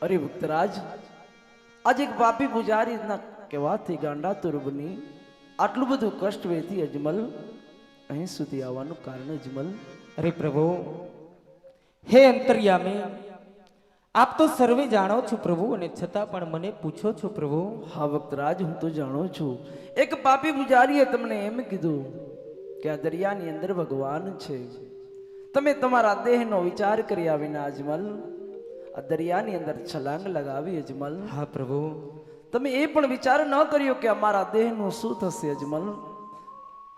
અરે ભક્તરાજ, આજ એક પાપી પૂજારીના કહેવાથી ગાંડા તુર બની આટલું બધું કષ્ટ વેઠી અજમલ અહીં સુધી આવવાનું કારણ અજમલ. અરે પ્રભુ, હે અંતર્યામી, આપ તો સર્વે જાણો છો પ્રભુ, અને છતાં પણ મને પૂછો છો પ્રભુ. હા ભક્તરાજ, હું તો જાણું છું. એક પાપી પૂજારીએ તમને એમ કીધું કે આ દરિયાની અંદર ભગવાન છે. તમે તમારા દેહનો વિચાર કર્યા વિના અજમલ આ દરિયાની અંદર છલાંગ લગાવી અજમલ. હા પ્રભુ. તમે એ પણ વિચાર ન કર્યો કે અમારા દેહનું શું થશે અજમલ.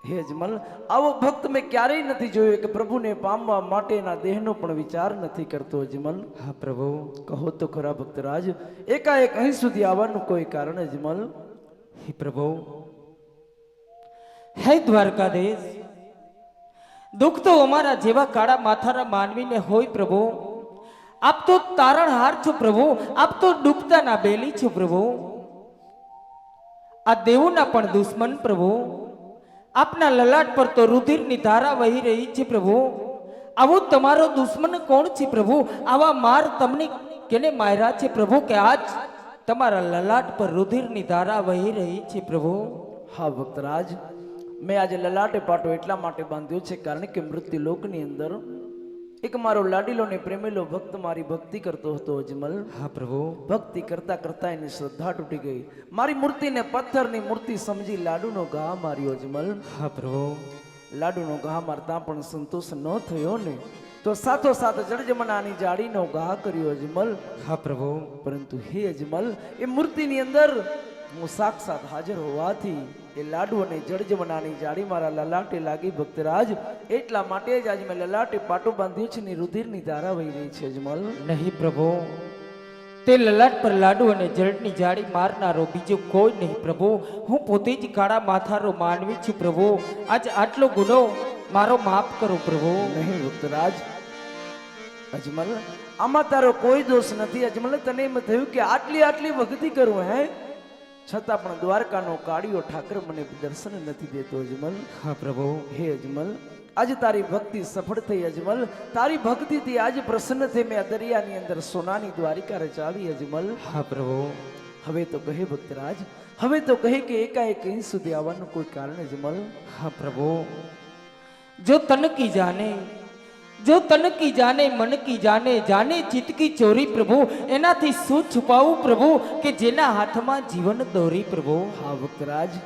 હે અજમલ, આવો ભક્ત મેં ક્યારેય નથી જોયો કે પ્રભુને પામવા માટેના દેહનો પણ વિચાર નથી કરતો અજમલ. હા પ્રભુ. કહો તો ખરા ભક્તરાજ, એકાએક અહીં સુધી આવવાનું કોઈ કારણ અજમલ? હે પ્રભુ, હે દ્વારકાધીશ, દુઃખ તો અમારા જેવા કાળા માથાના માનવીને હોય પ્રભુ. આપ તો તારણહાર છો પ્રભુ, આપ તો ડૂબતાના બેલી છો પ્રભુ, આ દેવોના પણ દુશ્મન પ્રભુ. આપના લલાટ પર તો રુધિરની ધારા વહી રહી છે પ્રભુ. આવો તમારો દુશ્મન કોણ છે પ્રભુ? આવા માર તમને કેને માર્યા છે પ્રભુ કે આજ તમારા લલાટ પર રુધિરની ધારા વહી રહી છે પ્રભુ? હા ભક્તરાજ, મેં આજે લલાટે પાટો એટલા માટે બાંધ્યો છે કારણ કે મૃત્યુ લોકની અંદર એક મારો લાડીલો ને પ્રેમેલો ભક્ત મારી ભક્તિ કરતો હતો અજમલ. હા પ્રભુ. ભક્તિ કરતા કરતા એની શ્રદ્ધા તૂટી ગઈ. મારી મૂર્તિને પથ્થરની મૂર્તિ સમજી લાડુનો ઘા માર્યો અજમલ. હા પ્રભુ. લાડુનો ઘા મારતા પણ સંતોષ ન થયો ને તો સાથોસાથ જળજમનાની જાળીનો ઘા કર્યો અજમલ. હા પ્રભુ. પરંતુ હે અજમલ, એ મૂર્તિની અંદર હું સાક્ષાત હાજર હોવાથી એ લાડુ અને જળજમનાની જાળી મારા લલાટે લાગી ભક્તરાજ. એટલા માટે જ આજ મેં લલાટે પાટો બાંધ્યો છે ને રુધિરની ધારા વહી રહી છે અજમલ. નહીં પ્રભુ, તે લલાટ પર લાડુ અને જળની જાળી મારનારો બીજો કોઈ નહીં પ્રભુ. હું પોતે જ કાળા માથારો માનવી છું પ્રભુ. આજ આટલો ગુનો મારો માફ કરો પ્રભુ. નહીં ભક્તરાજ, અજમલ આમાં તારો કોઈ દોષ નથી અજમલ. તને એમ થયું કે આટલી આટલી ભક્તિ કરું હે, છતાં પણ દ્વારકાનો કાળિયો ઠાકર મને દર્શન નથી દેતો અજમલ. હા પ્રભુ. હે અજમલ, આજે તારી ભક્તિ સફળ થઈ અજમલ. તારી ભક્તિથી આજે પ્રસન્ન થઈ મેં આ દરિયાની અંદર સોનાની દ્વારિકા રચાવી અજમલ. હા પ્રભુ. હવે તો કહે ભક્તરાજ, હવે તો કહે કે એકાએક અહીં સુધી આવવાનું કોઈ કારણ અજમલ? હા પ્રભુ. જો તન કી જાને, જો તન કી જાને મન કી જાને, જાને ચિત્ત કી ચોરી પ્રભુ. એનાથી શું છુપાવું પ્રભુ કે જેના હાથમાં જીવન દોરી પ્રભુ. હા ભક્તરાજ.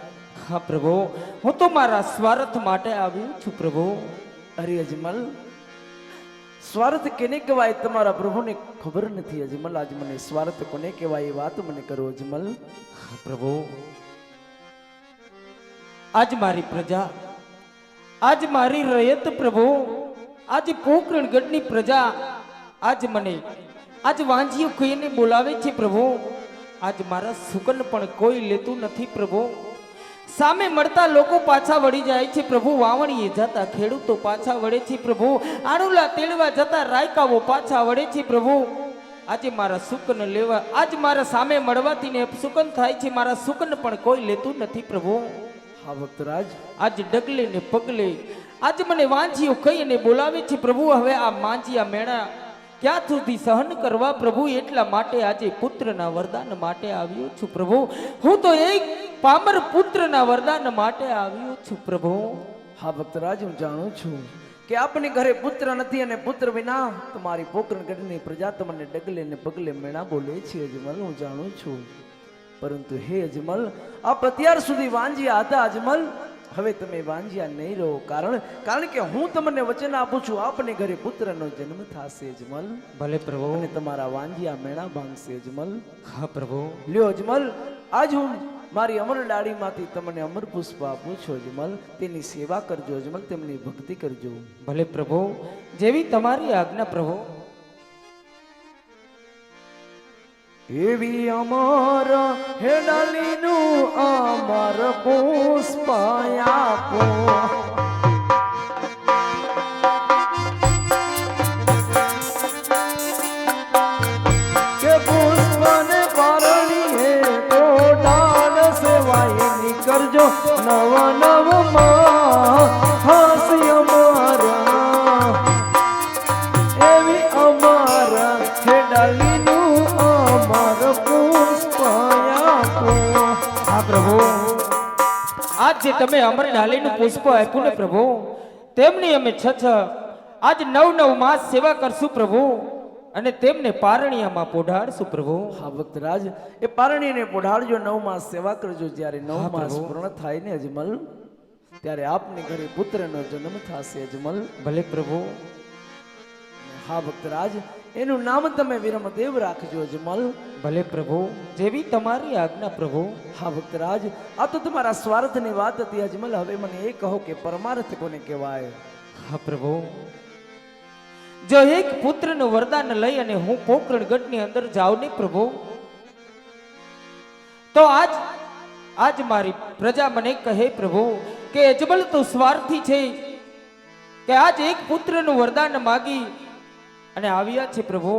હા પ્રભુ, હું તો મારા સ્વાર્થ માટે આવ્યું છું પ્રભુ. અરે અજમલ, સ્વાર્થ કેને કહેવાય તમારા પ્રભુને ખબર નથી અજમલ. આજ મને સ્વાર્થ કોને કહેવાય એ વાત મને કરો અજમલ. હા પ્રભુ, આજ મારી પ્રજા, આજ મારી રયત પ્રભુ, આજ પોકરણગઢની પ્રજા આજ મને આજ વાંજીઓ કહીને બોલાવે છે પ્રભુ. આજ મારા સુકન પણ કોઈ લેતું નથી પ્રભુ. સામે મળતા લોકો પાછા વળી જાય છે પ્રભુ. વાવણીએ જતા ખેડૂતો પાછા વળે છે પ્રભુ. આણુલા તેડવા જતા રાયકાઓ પાછા વળે છે પ્રભુ. આજે મારા સુકન લેવા, આજ મારા સામે મળવાથી ને સુકન થાય છે, મારા સુકન પણ કોઈ લેતું નથી પ્રભુ. હા ભક્તરાજ. આજ ડગલે ને પગલે આજ મને વાંજીઓ કહીને બોલાવે છે પ્રભુ. હવે આ માંજિયા મેળા ક્યાં સુધી સહન કરવા પ્રભુ? એટલા માટે આજે પુત્રના વરદાન માટે આવ્યો છું પ્રભુ. હું તો એક પામર પુત્રના વરદાન માટે આવ્યો છું પ્રભુ. હા ભક્તરાજ, હું જાણું છું કે આપની ઘરે પુત્ર નથી અને પુત્ર વિના તમારી પોકરણગઢની પ્રજા તમને ડગલે ને પગલે મેણા બોલે છે અજમલ. હું જાણું છું. પરંતુ હે અજમલ, આપ અત્યાર સુધી વાંજિયા હતા અજમલ. હવે તમે વાંજિયા નહીં રહો. કારણ કે હું તમને વચન આપું છું, આપને ઘરે પુત્રનો જન્મ થશે અજમલ. ભલે પ્રભુ. અને તમારા વાંજિયા મેણા ભાંગશે અજમલ. હા પ્રભુ. લ્યો અજમલ, આજ હું મારી અમર ડાળીમાંથી તમને અમર પુષ્પ આપું છું અજમલ. તેની સેવા કરજો અજમલ, તેમની ભક્તિ કરજો. ભલે પ્રભુ, જેવી તમારી આજ્ઞા પ્રભુ. એવી અમર હે ડાલીનું અમર પુષ્પ આપો, કે પુષ્પને પારણીએ તો ડાળ સેવાય નીકળજો નવ નવમાં હાસ્ય અમારા. એવી અમારા હે ડાલીનું જે તમે અમર ડાલીનું પુષ્પ આપ્યું ને પ્રભુ, તેમની અમે છ આજ 9 માસ સેવા કરશું પ્રભુ, અને તેમને પારણિયામાં પોઢાડશું પ્રભુ. હા ભક્તરાજ, એ પારણીને પોઢાડજો, 9 માસ સેવા કરજો. જ્યારે 9 હા, માસ પ્રભુ. પૂર્ણ થાય ને અજમલ, ત્યારે આપની ઘરે પુત્રનો જન્મ થશે અજમલ. ભલે પ્રભુ. હા ભક્તરાજ, એનું નામ તમે વિરમદેવ રાખજો અજમલ. ભલે પ્રભુ, જેવી તમારી આજ્ઞા પ્રભુ. હા ભક્તરાજ, આ તો તમારા સ્વાર્થની વાત હતી અજમલ. હવે મને એ કહો કે પરમાર્થ કોને કહેવાય? હા પ્રભુ, જો એક પુત્રનું વરદાન લઈ અને હું પોકરણગઢની અંદર જાઉં ને પ્રભુ, તો આજ મારી પ્રજા મને કહે પ્રભુ કે અજમલ તો સ્વાર્થી છે, કે આજ એક પુત્રનું વરદાન માગી અને આવ્યા છે પ્રભુ.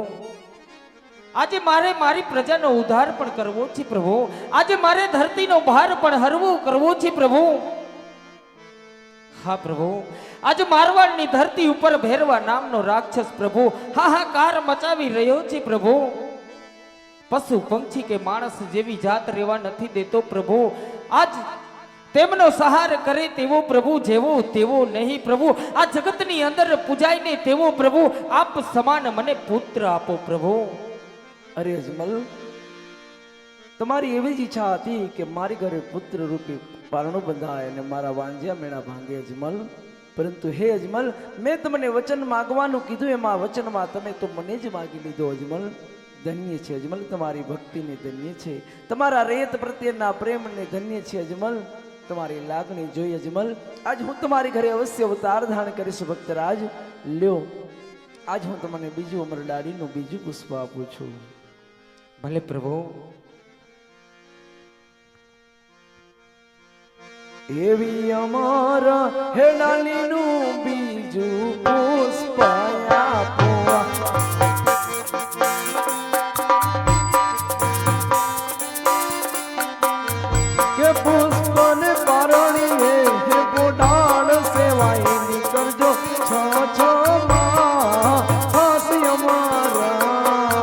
આજે મારી પ્રજાનો ઉદ્ધાર પણ કરવો છે પ્રભુ. આજે મારે ધરતીનો ભાર પણ હરવો કરવો છે પ્રભુ. હા પ્રભુ, આજે મારવાડની ધરતી ઉપર ભેરવા નામનો રાક્ષસ પ્રભુ હાહાકાર મચાવી રહ્યો છે પ્રભુ. પશુ પંખી કે માણસ જેવી જાત રહેવા નથી દેતો પ્રભુ. આજ તેમનો સહાર કરે તેવો પ્રભુ, જેવો તેવો નહીં પ્રભુ. આ જગતની અંદર પૂજાય ને તેવો પ્રભુ, આપ સમાન મને પુત્ર આપો પ્રભુ. અરે અજમલ, તમારી એવી જ ઈચ્છા હતી કે મારી ઘરે પુત્ર રૂપી પારણું બંધાય અને મારા વાંજિયા મેળા ભાંગે અજમલ. પરંતુ હે અજમલ, મેં તમને વચન માગવાનું કીધું, એમાં વચનમાં તમે તો મને જ માગી લીધો અજમલ. ધન્ય છે અજમલ, તમારી ભક્તિને ધન્ય છે, તમારા રેત પ્રત્યેના પ્રેમને ધન્ય છે અજમલ. તમારી લાગણી જોઈ અજમલ, આજ હું તમારી ઘરે અવશ્ય અવતાર ધારણ કરીશ ભક્તરાજ. લ્યો, આજ હું તમને બીજું અમરડાળીનું બીજું પુષ્પ આપું છું. ભલે પ્રભુ. એવી અમર હેડાલીનું બીજું પુષ્પ આપો. કે પુષ્પને પારણીએ હે પોઢાડ સેવાય નીકળજો છ માં હાસી અમારા.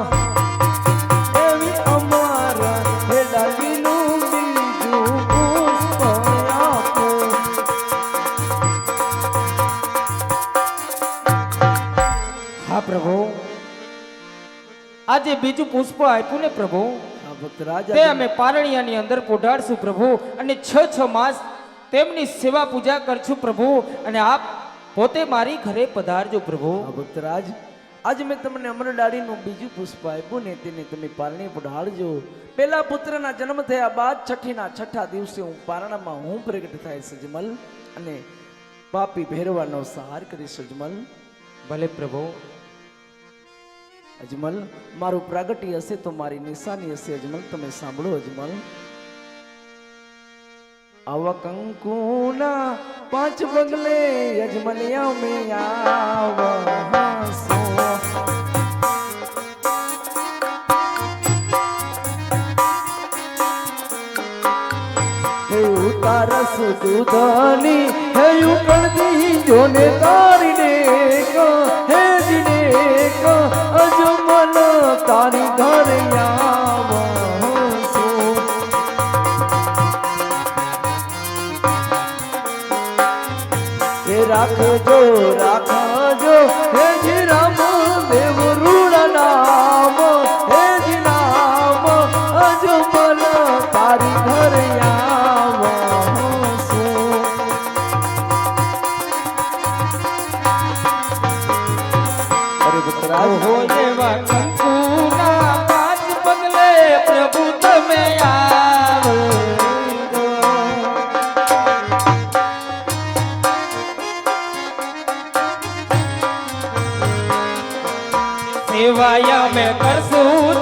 એવી અમર હેડાલીનું બીજું પુષ્પ આપો. હા પ્રભુ, આજે બીજું પુષ્પ આપ્યું ને પ્રભુ, હા ભક્તરાજ, તે અમે પારણિયાની અંદર પોઢાડશું પ્રભુ, અને 6 માસ તેમની સેવા પૂજા કરશું પ્રભુ, અને આપ પોતે મારી ઘરે પધારજો પ્રભુ. હા ભક્તરાજ, આજ મેં તમને અમરડાળીનું બીજું પુષ્પ આપ્યું ને તેને તમે પારણી પોઢાડજો. પેલા પુત્રના જન્મ થયા બાદ છઠ્ઠા દિવસે હું પારણામાં હું પ્રગટ થાય સજમલ, અને પાપી ભેરવાનો સહાર કરીશ અજમલ. ભલે પ્રભુ. અજમલ, મારું પ્રાગટ્ય હશે તો મારી નિશાની હશે અજમલ. તમે સાંભળો અજમલ. આવા કંકુના 5 પગલે અજમલિયા મેં આવસો. હે ઉતારસ દૂધની હે ઉકળતી જોને તારીને હે જીને અજમલ તારી ઘરે આવસો. હે રાખજો હે જી રામ દેવ રૂડ નામ, હે જી નામ અજમલ તારી ઘરે આવસો. અરે ભક્તરાજ, ઓહો એવા કંકુના 5 પગલે પ્રભુ તમે આવજો. સેવાય અમે કરશું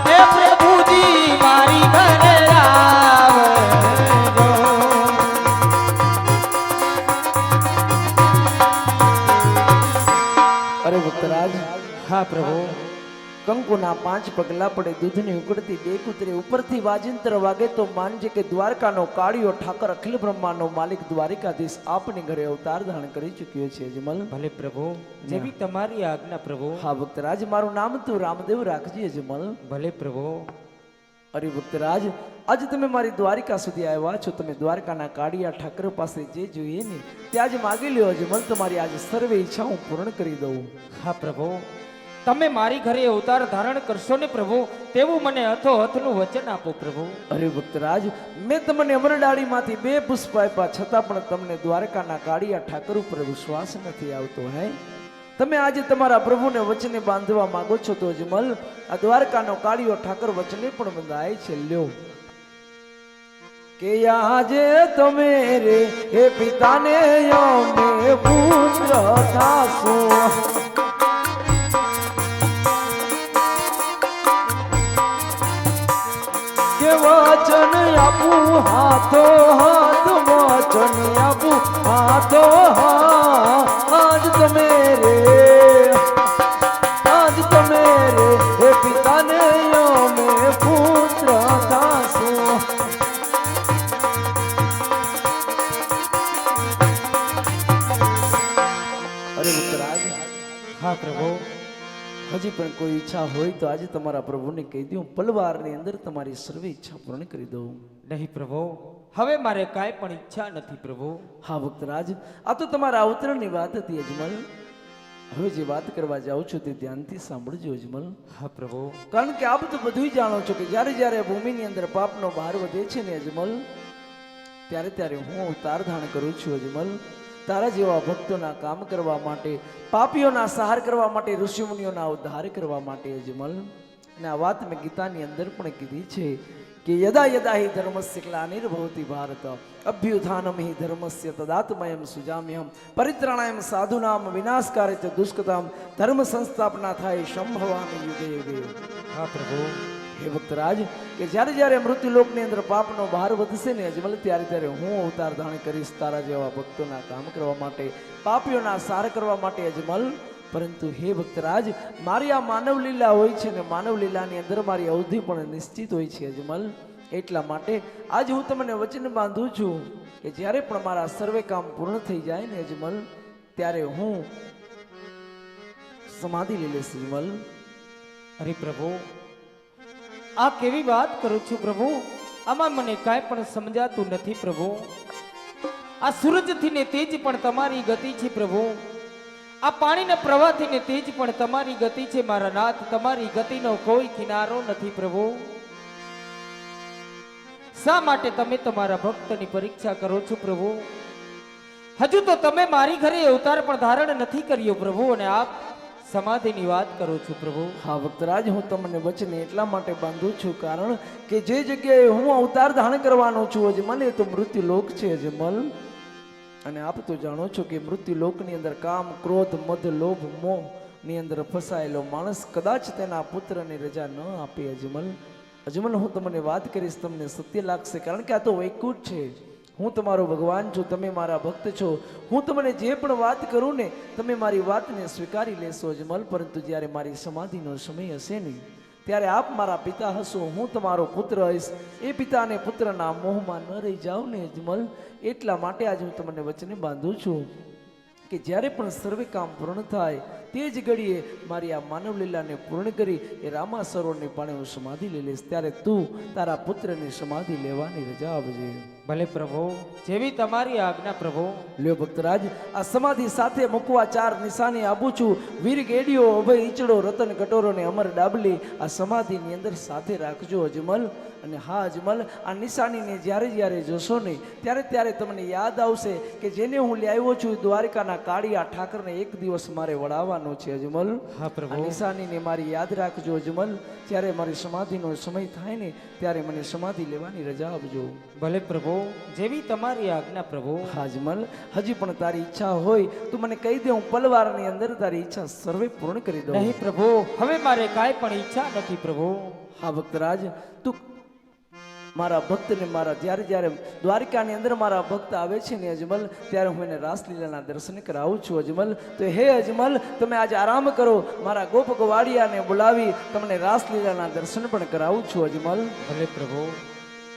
હે પ્રભુજી મારી ઘરે આવજો. અરે ભક્તરાજ, હા પ્રભુ. કંકુના 5 પગલા પડે દૂધની ઉકળતી 2 કૂતરે ઉપરથી વાજિંત્ર વાગે તો માનજે કે દ્વારકાનો કાળિયો ઠાકર અખિલ બ્રહ્માંડનો માલિક દ્વારિકાધીશ આપની ઘરે અવતાર ધારણ કરી ચૂક્યો છે અજમલ. ભલે પ્રભુ, જેવી તમારી આજ્ઞા પ્રભુ. હા ભક્તરાજ, મારું નામ તું રામદેવ રાખજે અજમલ. ભલે પ્રભુ. અરે ભક્તરાજ, આજે તમે મારી દ્વારિકા સુધી આવ્યા છો. તમે દ્વારકાના કાળિયા ઠાકર પાસે જે જોઈએ ને તે આજે માગી લ્યો અજમલ. તમારી આજે સર્વે ઈચ્છા હું પૂર્ણ કરી દઉં. હા પ્રભુ, તમે મારી ઘરે અવતાર ધારણ કરશો ને પ્રભુ, તેવું મને હથોહથનું વચન આપો પ્રભુ. અરે ભક્તરાજ, મેં તમને અમરડાળીમાંથી 2 પુષ્પ આપ્યા છતાં પણ તમને દ્વારકાના કાળિયા ઠાકર ઉપર વિશ્વાસ નથી આવતો. હે, તમે આજે તમારા પ્રભુને વચને બાંધવા માંગો છો તો અજમલ, આ દ્વારકાનો કાળિયો ઠાકર વચને પણ બંધાય છે. લ્યો કે આજે તમે રે હે પિતાને અમે પુત્ર થાશો. કે વચન આપું હાથો હાથ, વચન આપું હાથો હાથ. આજ તમે રે, આજ તમે રે હે પિતાને અમે પુત્ર થાશો. અરે ભક્તરાજ, હા પ્રભુ, હજી પણ કોઈ ઈચ્છા હોય તો આજે તમારા પ્રભુને કહી દઉં, પલવારની અંદર તમારી સર્વે ઈચ્છા પૂર્ણ કરી દઉં. નહીં પ્રભુ, હવે મારે કાંઈ પણ ઈચ્છા નથી પ્રભુ. હા ભક્તરાજ, આ તો તમારા અવતરણની વાત હતી અજમલ. હવે જે વાત કરવા જાઉં છું તે ધ્યાનથી સાંભળજો અજમલ. હા પ્રભુ, કારણ કે આપ તો બધું જાણો છો કે જ્યારે જ્યારે ભૂમિની અંદર પાપનો ભાર વધે છે ને અજમલ, ત્યારે ત્યારે હું અવતાર ધારણ કરું છું અજમલ. તારા જેવા ભક્તોના કામ કરવા માટે, પાપીઓના સહાર કરવા માટે, ઋષિમુનિઓના ઉદ્ધાર કરવા માટે અજમલ. અને આ વાત મેં ગીતાની અંદર પણ કીધી છે કે યદા યદા હિ ધર્મસ્ય ગ્લાનિર્ભવતિ ભારત અભ્યુત્થાનમ હિ ધર્મસ્ય તદાત્મયમ સુજામ્યહમ પરિત્રાણાયમ સાધુનામ વિનાશકારે ચ દુષ્કૃતામ ધર્મ સંસ્થાપના થાય સંભવામિ યુગે યુગે. હા પ્રભુ, હે ભક્તરાજ, કે જ્યારે જ્યારે મૃત્યુલોકની અંદર પાપનો ભાર વધશે ને અજમલ, ત્યારે ત્યારે હું અવતાર ધારણ કરીશ તારા જેવા ભક્તોના કામ કરવા માટે, પાપીઓના સાર કરવા માટે અજમલ. પરંતુ હે ભક્તરાજ, મારી આ માનવ લીલા હોય છે ને માનવ લીલાની અંદર મારી અવધિ પણ નિશ્ચિત હોય છે અજમલ. એટલા માટે આજે હું તમને વચન બાંધું છું કે જ્યારે પણ મારા સર્વે કામ પૂર્ણ થઈ જાય ને અજમલ, ત્યારે હું સમાધિ લઈ લઈશ અજમલ. અરે પ્રભુ, આ કેવી વાત કરું છું પ્રભુ? આમાં મને કાંઈ પણ સમજાતું નથી પ્રભુ. આ સૂરજથી ને તેજ પણ તમારી ગતિ છે પ્રભુ. આ પાણીના પ્રવાહથી ને તેજ પણ તમારી ગતિ છે મારા નાથ. તમારી ગતિનો કોઈ કિનારો નથી પ્રભુ. શા માટે તમે તમારા ભક્તની પરીક્ષા કરો છો પ્રભુ? હજુ તો તમે મારી ઘરે અવતાર પણ ધારણ નથી કર્યો પ્રભુ, અને આપ સમાધિની વાત કરો છો પ્રભુ. હા ભક્તરાજ, હું તમને વચને એટલા માટે બાંધું છું કારણ કે જે જગ્યાએ હું અવતાર ધારણ કરવાનો છું અજમલ, એ તો મૃત્યુલોક છે અજમલ. અને આપ તો જાણો છો કે મૃત્યુલોકની અંદર કામ, ક્રોધ, મદ, લોભ, મોહ ની અંદર ફસાયેલો માણસ કદાચ તેના પુત્રને રજા ન આપે અજમલ. અજમલ, હું તમને વાત કરીશ, તમને સત્ય લાગશે, કારણ કે આ તો વૈકુંઠ છે. હું તમારો ભગવાન છું, તમે મારા ભક્ત છો. હું તમને જે પણ વાત કરું ને તમે મારી વાતને સ્વીકારી લેશો અજમલ. પરંતુ જ્યારે મારી સમાધિનો સમય હશે ને ત્યારે આપ મારા પિતા હશો, હું તમારો પુત્ર હઈશ. એ પિતા અને પુત્રના મોહમાં ન રહી જાઉં ને અજમલ. એટલા માટે આજે હું તમને વચને બાંધું છું કે જ્યારે પણ સર્વે કામ પૂર્ણ થાય તે જ ઘડીએ મારી આ માનવ લીલાને પૂર્ણ કરી એ રામા સરોવરની પાણે હું સમાધિ લઈ લઈશ. ત્યારે તું તારા પુત્રની સમાધિ લેવાની રજા આપજે. ભલે પ્રભુ, જેવી તમારી આજ્ઞા પ્રભુ. લ્યો ભક્તરાજ, આ સમાધિ સાથે મૂકવા 4 નિશાની આપું છું. વીર ગેડીઓ, અભય ઈચડો, રતન કટોરો ને અમર ડાબલી આ સમાધિની અંદર સાથે રાખજો અજમલ. અને હા અજમલ, આ નિશાનીને જ્યારે જ્યારે જોશો ને ત્યારે ત્યારે તમને યાદ આવશે કે જેને હું લાવ્યો છું દ્વારકાના કાળિયા ઠાકરને એક દિવસ મારે વડાવવાનો છે અજમલ. હા પ્રભુ, આ નિશાનીને મારી યાદ રાખજો અજમલ. જ્યારે મારી સમાધિનો સમય થાય ને ત્યારે મને સમાધિ લેવાની રજા આપજો. ભલે પ્રભુ, જેવી તમારી આજ્ઞા પ્રભુ. હા અજમલ, હજી પણ તારી ઈચ્છા હોય તું મને કહી દે, હું પલવારની અંદર તારી ઈચ્છા સર્વે પૂર્ણ કરી દઉં. નહીં પ્રભુ, હવે મારે કાંઈ પણ ઈચ્છા નથી પ્રભુ. હા ભક્તરાજ, તું મારા ભક્તને મારા જ્યારે જ્યારે દ્વારિકાની અંદર મારા ભક્ત આવે છે ને અજમલ, ત્યારે હું એને રાસલીલાના દર્શન કરાવું છું અજમલ. તો હે અજમલ, તમે આજે આરામ કરો, મારા ગોપ ગવાડિયાને બોલાવી તમને રાસલીલાના દર્શન પણ કરાવું છું અજમલ. ભલે પ્રભુ.